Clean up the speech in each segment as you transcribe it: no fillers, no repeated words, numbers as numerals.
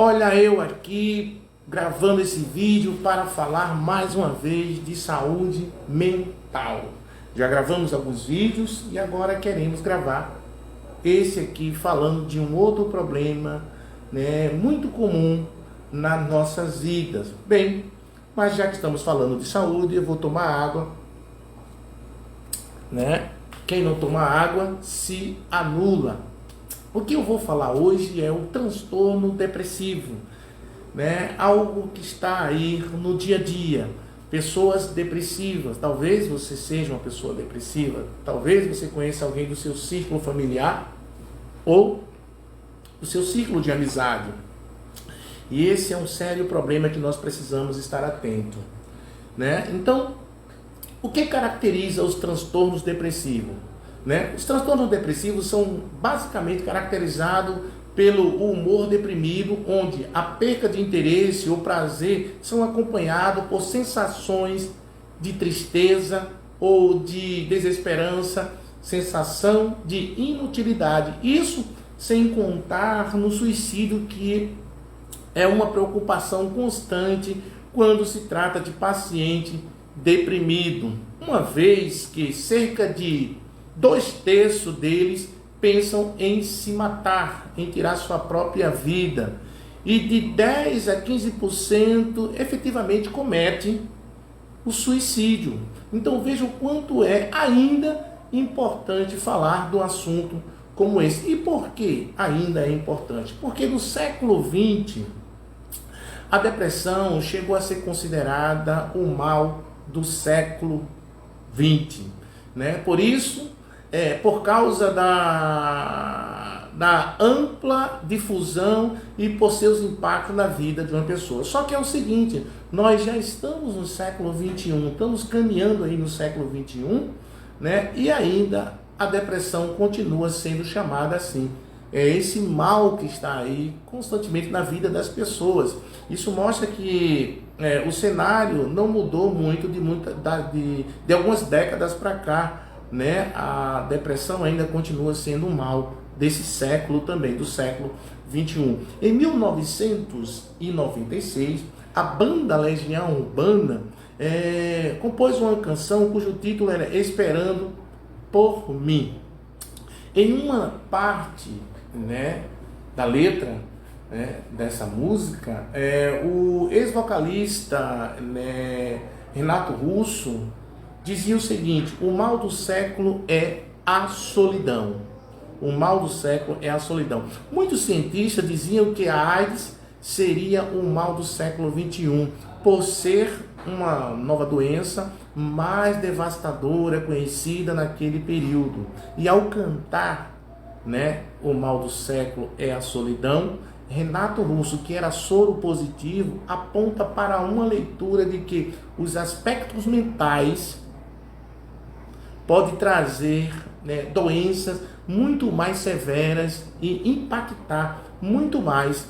Olha eu aqui gravando esse vídeo para falar mais uma vez de saúde mental. Já gravamos alguns vídeos e agora queremos gravar esse aqui falando de um outro problema, né, muito comum nas nossas vidas. Bem, mas já que estamos falando de saúde, eu vou tomar água, né? Quem não toma água se anula. O que eu vou falar hoje é o transtorno depressivo, né? Algo que está aí no dia a dia. Pessoas depressivas, talvez você seja uma pessoa depressiva, talvez você conheça alguém do seu círculo familiar ou do seu círculo de amizade. E esse é um sério problema que nós precisamos estar atento, né? Então, o que caracteriza os transtornos depressivos? Né? Os transtornos depressivos são basicamente caracterizados pelo humor deprimido, onde a perca de interesse ou prazer são acompanhados por sensações de tristeza ou de desesperança, sensação de inutilidade. Isso sem contar no suicídio, que é uma preocupação constante quando se trata de paciente deprimido, uma vez que cerca de 2/3 deles pensam em se matar, em tirar sua própria vida, e de 10 a 15% efetivamente comete o suicídio. Então veja o quanto é ainda importante falar de um assunto como esse. E por que ainda é importante? Porque no século XX a depressão chegou a ser considerada o mal do século XX, né? Por isso, por causa da ampla difusão e por seus impactos na vida de uma pessoa. Só que é o seguinte, nós já estamos no século XXI, estamos caminhando aí no século XXI, né? E ainda a depressão continua sendo chamada assim. É esse mal que está aí constantemente na vida das pessoas. Isso mostra que o cenário não mudou muito de algumas décadas para cá, né? A depressão ainda continua sendo um mal desse século também, do século XXI. Em 1996, a banda Legião Urbana compôs uma canção cujo título era Esperando por Mim. Em uma parte, né, da letra, né, dessa música, o ex-vocalista, né, Renato Russo dizia o seguinte: o mal do século é a solidão. O mal do século é a solidão. Muitos cientistas diziam que a AIDS seria o mal do século XXI, por ser uma nova doença mais devastadora conhecida naquele período. E ao cantar, né, o mal do século é a solidão, Renato Russo, que era soro positivo, aponta para uma leitura de que os aspectos mentais podem trazer, né, doenças muito mais severas e impactar muito mais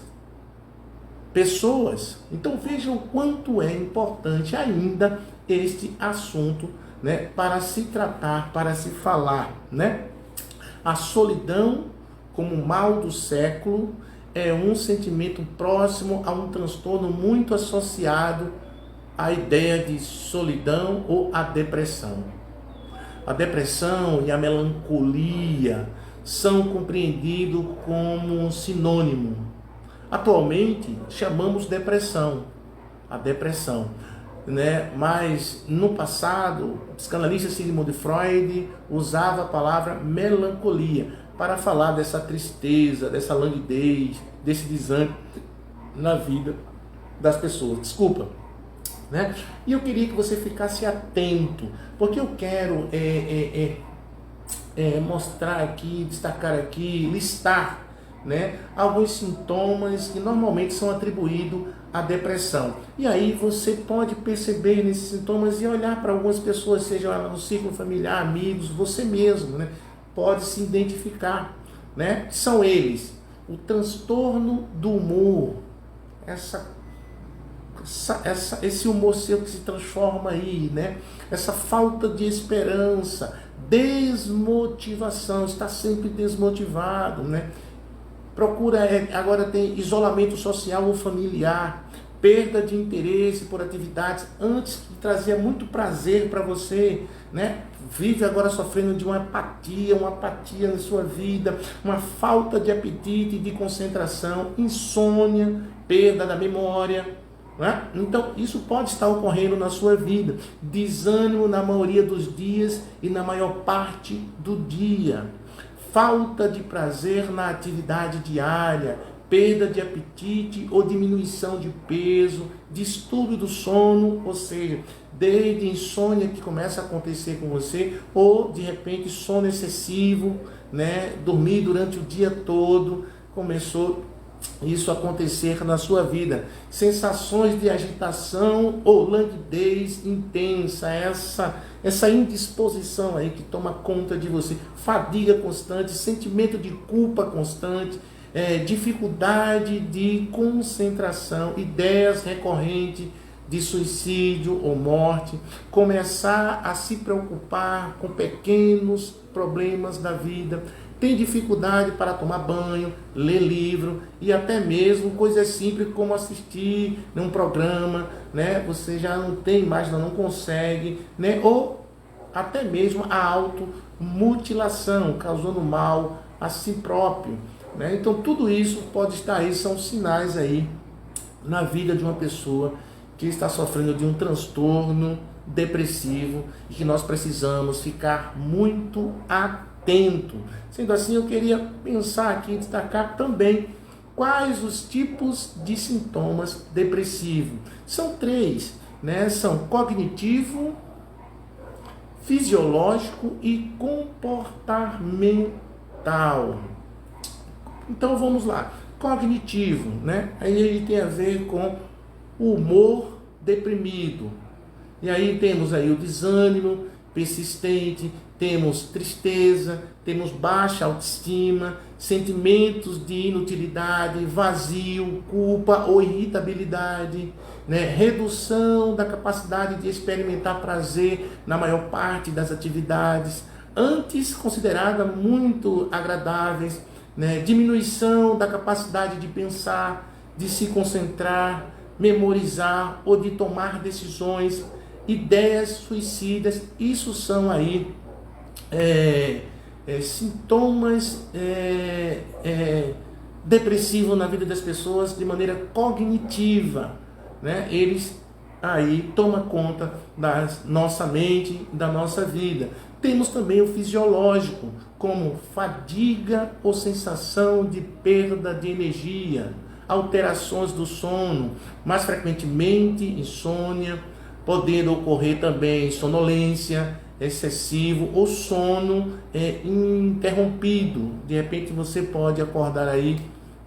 pessoas. Então veja o quanto é importante ainda este assunto, né, para se tratar, para se falar, né? A solidão como mal do século é um sentimento próximo a um transtorno muito associado à ideia de solidão ou à depressão. A depressão e a melancolia são compreendidos como sinônimo. Atualmente chamamos a depressão, né? Mas no passado, o psicanalista Sigmund Freud usava a palavra melancolia para falar dessa tristeza, dessa languidez, desse desânimo na vida das pessoas. Desculpa, né? E eu queria que você ficasse atento, porque eu quero mostrar aqui, destacar aqui, listar, né, alguns sintomas que normalmente são atribuídos à depressão. E aí você pode perceber nesses sintomas e olhar para algumas pessoas, seja no círculo familiar, amigos, você mesmo, né, pode se identificar, né? São eles: o transtorno do humor, esse humor seu que se transforma aí, né? Essa falta de esperança, desmotivação, está sempre desmotivado, né? procura, agora tem isolamento social ou familiar, perda de interesse por atividades antes que trazia muito prazer para você, né? Vive agora sofrendo de uma apatia na sua vida, uma falta de apetite, de concentração, insônia, perda da memória, né? Então isso pode estar ocorrendo na sua vida, desânimo na maioria dos dias e na maior parte do dia, falta de prazer na atividade diária, perda de apetite ou diminuição de peso, distúrbio do sono, ou seja, desde insônia que começa a acontecer com você, ou de repente sono excessivo, né? Dormir durante o dia todo, começou isso a acontecer na sua vida. Sensações de agitação ou languidez intensa, essa indisposição aí que toma conta de você, fadiga constante, sentimento de culpa constante, dificuldade de concentração, ideias recorrentes de suicídio ou morte, começar a se preocupar com pequenos problemas da vida, tem dificuldade para tomar banho, ler livro e até mesmo coisas simples como assistir um programa, né? Você já não tem mais, não consegue, né? Ou até mesmo a automutilação, causando mal a si próprio, né? Então tudo isso pode estar aí, são sinais aí na vida de uma pessoa que está sofrendo de um transtorno depressivo e que nós precisamos ficar muito atento. Sendo assim, eu queria pensar aqui, destacar também quais os tipos de sintomas depressivos. São 3, né? São cognitivo, fisiológico e comportamental. Então vamos lá. Cognitivo, né? Aí ele tem a ver com o humor deprimido. E aí temos aí o desânimo persistente, temos tristeza, temos baixa autoestima, sentimentos de inutilidade, vazio, culpa ou irritabilidade, né? Redução da capacidade de experimentar prazer na maior parte das atividades, antes consideradas muito agradáveis, né? Diminuição da capacidade de pensar, de se concentrar, memorizar ou de tomar decisões, ideias suicidas. Isso são aí sintomas depressivos na vida das pessoas de maneira cognitiva, né? Eles aí tomam conta da nossa mente, da nossa vida. Temos também o fisiológico, como fadiga ou sensação de perda de energia, alterações do sono, mais frequentemente insônia, podendo ocorrer também sonolência excessivo ou sono interrompido. De repente você pode acordar aí,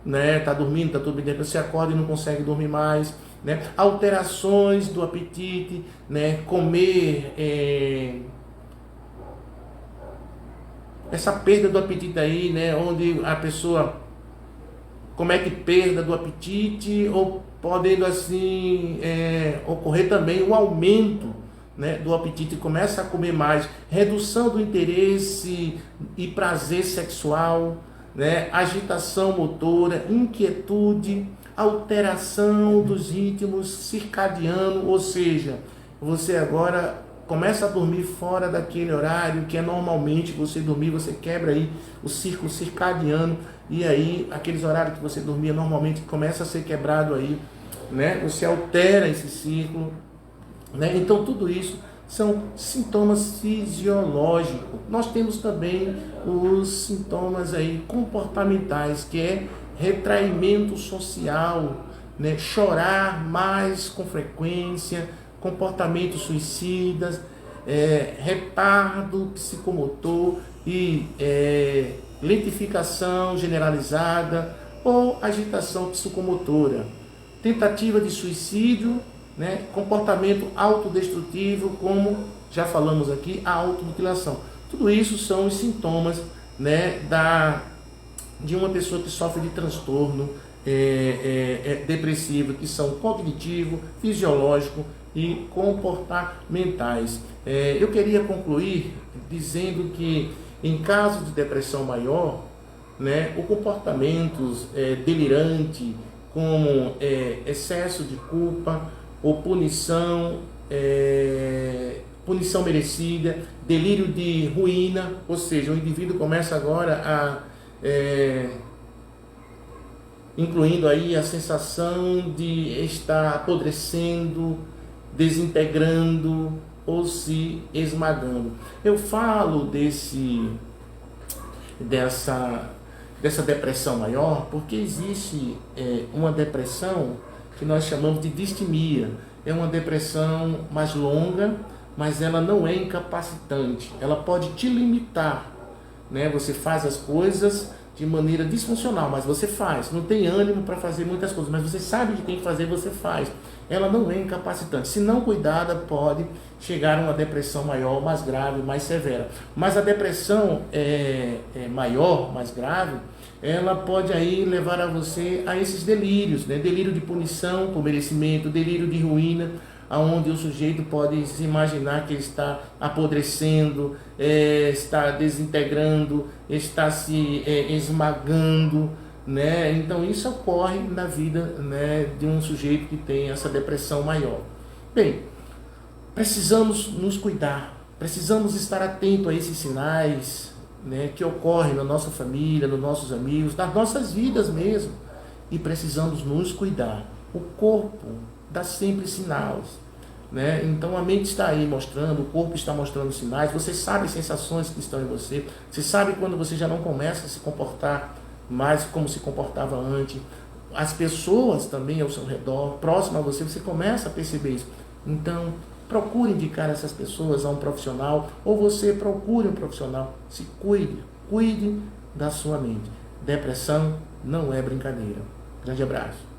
né? Tá dormindo, tá tudo bem, de repente você acorda e não consegue dormir mais, né? Alterações do apetite, né? Comer, essa perda do apetite aí, né? Onde a pessoa comete perda do apetite, ou podendo assim ocorrer também um aumento, né, do apetite, começa a comer mais, redução do interesse e prazer sexual, né, agitação motora, inquietude, alteração dos ritmos circadianos, ou seja, você agora começa a dormir fora daquele horário que é normalmente você dormir, você quebra aí o círculo circadiano, e aí aqueles horários que você dormia normalmente começa a ser quebrado aí, né? Você altera esse ciclo, né? Então tudo isso são sintomas fisiológicos. Nós temos também os sintomas aí comportamentais, que é retraimento social, né? Chorar mais com frequência, comportamentos suicidas, retardo psicomotor e lentificação generalizada ou agitação psicomotora, tentativa de suicídio, né? Comportamento autodestrutivo, como já falamos aqui, a automutilação. Tudo isso são os sintomas, né, de uma pessoa que sofre de transtorno depressivo, que são cognitivo, fisiológico e comportamentais. Eu queria concluir dizendo que em caso de depressão maior, né? Ou comportamentos delirantes, como excesso de culpa ou punição, punição merecida, delírio de ruína, ou seja, o indivíduo começa agora incluindo aí a sensação de estar apodrecendo, desintegrando ou se esmagando. Eu falo dessa depressão maior porque existe uma depressão que nós chamamos de distimia. É uma depressão mais longa, mas ela não é incapacitante. Ela pode te limitar, né? Você faz as coisas de maneira disfuncional, mas você faz. Não tem ânimo para fazer muitas coisas, mas você sabe que tem que fazer, você faz. Ela não é incapacitante. Se não cuidada, pode chegar a uma depressão maior, mais grave, mais severa. Mas a depressão maior, mais grave, ela pode aí levar a você a esses delírios, né? Delírio de punição por merecimento, delírio de ruína, aonde o sujeito pode se imaginar que ele está apodrecendo, está desintegrando, está se esmagando, né? Então isso ocorre na vida, né, de um sujeito que tem essa depressão maior. Bem, precisamos nos cuidar, precisamos estar atento a esses sinais, né, que ocorrem na nossa família, nos nossos amigos, nas nossas vidas mesmo, e precisamos nos cuidar. O corpo dá sempre sinais, né? Então a mente está aí mostrando, o corpo está mostrando sinais, você sabe as sensações que estão em você, você sabe quando você já não começa a se comportar mais como se comportava antes, as pessoas também ao seu redor, próximo a você, você começa a perceber isso. Então procure indicar essas pessoas a um profissional, ou você procure um profissional, se cuide da sua mente. Depressão não é brincadeira. Grande abraço.